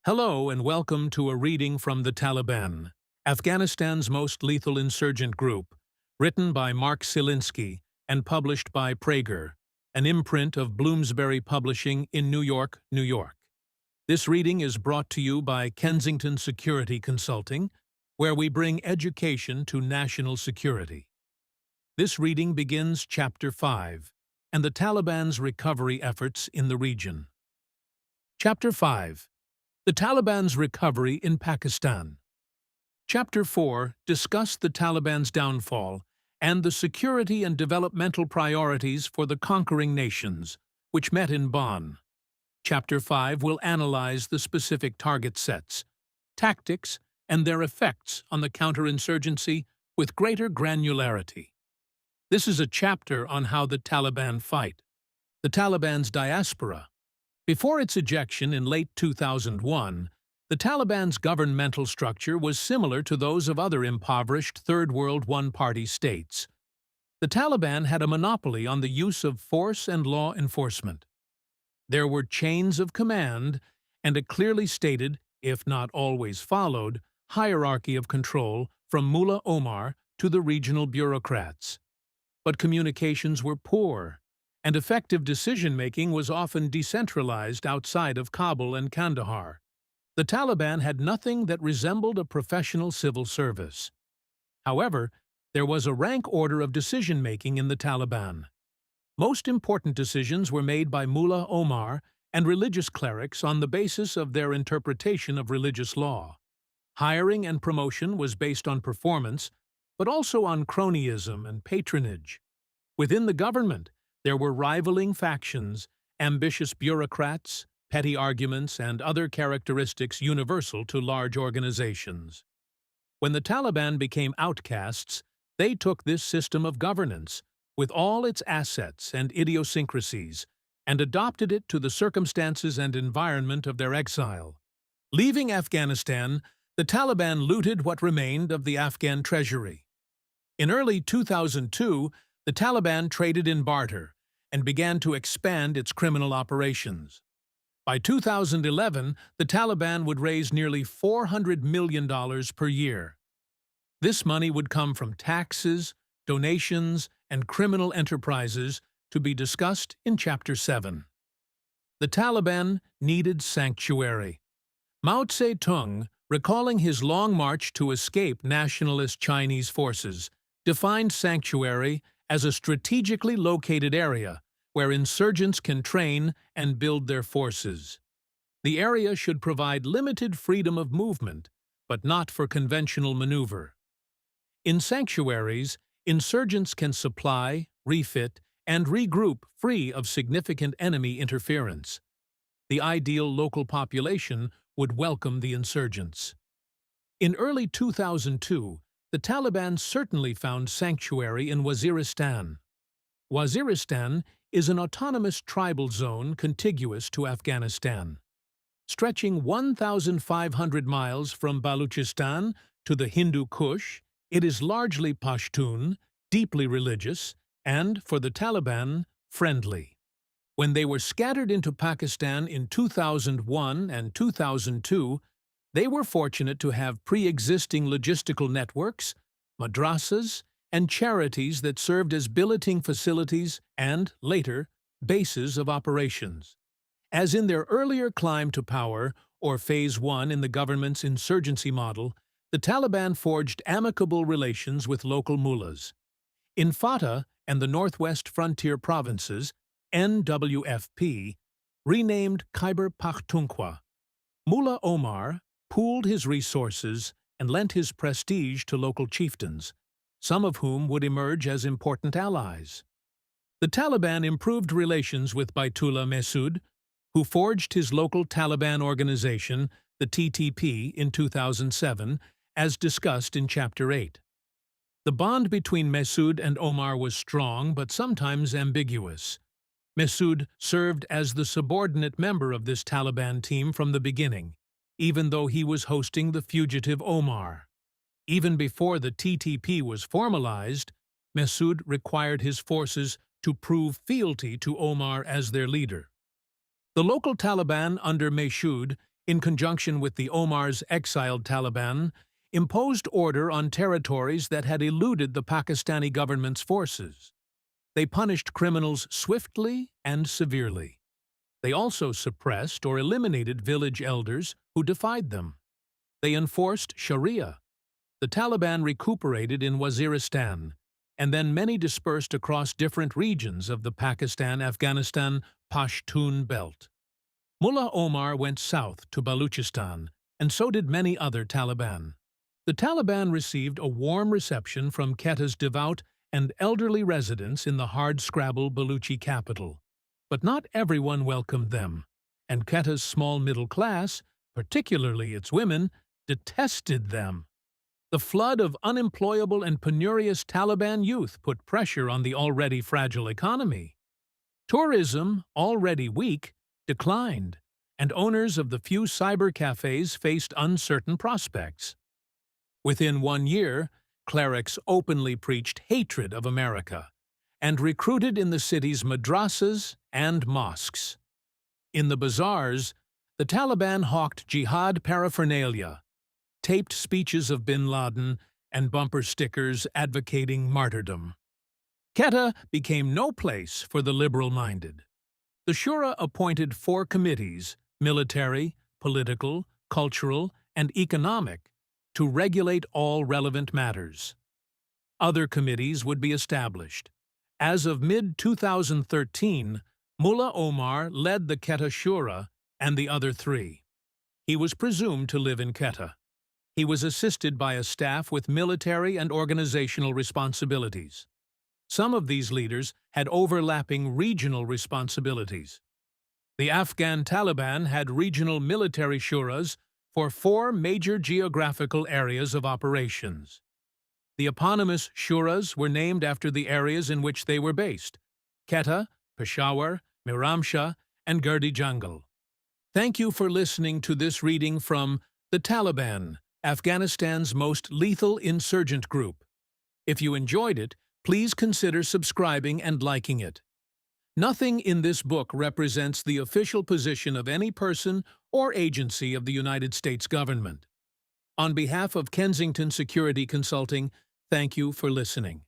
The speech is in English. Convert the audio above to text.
Hello and welcome to a reading from the Taliban, Afghanistan's most lethal insurgent group, written by Mark Selinsky and published by Prager, an imprint of Bloomsbury Publishing in New York, New York. This reading is brought to you by Kensington Security Consulting, where we bring education to national security. This reading begins Chapter 5, and the Taliban's recovery efforts in the region. Chapter 5. The Taliban's recovery in Pakistan. Chapter 4 discussed the Taliban's downfall and the security and developmental priorities for the conquering nations, which met in Bonn. Chapter 5 will analyze the specific target sets, tactics, and their effects on the counterinsurgency with greater granularity. This is a chapter on how the Taliban fight. The Taliban's Diaspora. Before its ejection in late 2001, the Taliban's governmental structure was similar to those of other impoverished Third World one-party states. The Taliban had a monopoly on the use of force and law enforcement. There were chains of command and a clearly stated, if not always followed, hierarchy of control from Mullah Omar to the regional bureaucrats. But communications were poor, and effective decision-making was often decentralized outside of Kabul and Kandahar. The Taliban had nothing that resembled a professional civil service. However, there was a rank order of decision-making in the Taliban. Most important decisions were made by Mullah Omar and religious clerics on the basis of their interpretation of religious law. Hiring and promotion was based on performance, but also on cronyism and patronage. Within the government, there were rivaling factions, ambitious bureaucrats, petty arguments, and other characteristics universal to large organizations. When the Taliban became outcasts, they took this system of governance, with all its assets and idiosyncrasies, and adopted it to the circumstances and environment of their exile. Leaving Afghanistan, the Taliban looted what remained of the Afghan treasury. In early 2002, the Taliban traded in barter and began to expand its criminal operations. By 2011, the Taliban would raise nearly $400 million per year. This money would come from taxes, donations, and criminal enterprises, to be discussed in Chapter 7. The Taliban needed sanctuary. Mao Zedong, recalling his long march to escape nationalist Chinese forces, defined sanctuary as a strategically located area where insurgents can train and build their forces. The area should provide limited freedom of movement, but not for conventional maneuver. In sanctuaries, insurgents can supply, refit, and regroup free of significant enemy interference. The ideal local population would welcome the insurgents. In early 2002, the Taliban certainly found sanctuary in Waziristan. Waziristan is an autonomous tribal zone contiguous to Afghanistan. Stretching 1,500 miles from Baluchistan to the Hindu Kush, it is largely Pashtun, deeply religious, and, for the Taliban, friendly. When they were scattered into Pakistan in 2001 and 2002, they were fortunate to have pre-existing logistical networks, madrasas, and charities that served as billeting facilities and, later, bases of operations. As in their earlier climb to power, or Phase 1 in the government's insurgency model, the Taliban forged amicable relations with local mullahs. In Fatah and the Northwest Frontier Provinces, NWFP, renamed Khyber Pakhtunkhwa, Mullah Omar pooled his resources and lent his prestige to local chieftains, some of whom would emerge as important allies. The Taliban improved relations with Baitullah Mehsud, who forged his local Taliban organization, the TTP, in 2007, as discussed in Chapter 8. The bond between Mehsud and Omar was strong but sometimes ambiguous. Mehsud served as the subordinate member of this Taliban team from the beginning, even though he was hosting the fugitive Omar. Even before the TTP was formalized, Mehsud required his forces to prove fealty to Omar as their leader. The local Taliban under Mehsud in conjunction with the Omar's exiled Taliban, imposed order on territories that had eluded the Pakistani government's forces. They punished criminals swiftly and severely. They also suppressed or eliminated village elders who defied them. They enforced Sharia. The Taliban recuperated in Waziristan, and then many dispersed across different regions of the Pakistan-Afghanistan Pashtun belt. Mullah Omar went south to Baluchistan, and so did many other Taliban. The Taliban received a warm reception from Quetta's devout and elderly residents in the hard-scrabble Baluchi capital. But not everyone welcomed them, and Quetta's small middle class, particularly its women, detested them. The flood of unemployable and penurious Taliban youth put pressure on the already fragile economy. Tourism, already weak, declined, and owners of the few cyber cafes faced uncertain prospects. Within 1 year, clerics openly preached hatred of America and recruited in the city's madrasas and mosques. In the bazaars, the Taliban hawked jihad paraphernalia, taped speeches of bin Laden, and bumper stickers advocating martyrdom. Quetta became no place for the liberal-minded. The Shura appointed 4 committees, military, political, cultural, and economic, to regulate all relevant matters. Other committees would be established. As of mid-2013, Mullah Omar led the Quetta Shura and the other 3. He was presumed to live in Quetta. He was assisted by a staff with military and organizational responsibilities. Some of these leaders had overlapping regional responsibilities. The Afghan Taliban had regional military shuras for 4 major geographical areas of operations. The eponymous shuras were named after the areas in which they were based: Quetta, Peshawar, Miramshah, and Gardi Jungle. Thank you for listening to this reading from The Taliban, Afghanistan's most lethal insurgent group. If you enjoyed it, please consider subscribing and liking it. Nothing in this book represents the official position of any person or agency of the United States government. On behalf of Kensington Security Consulting, thank you for listening.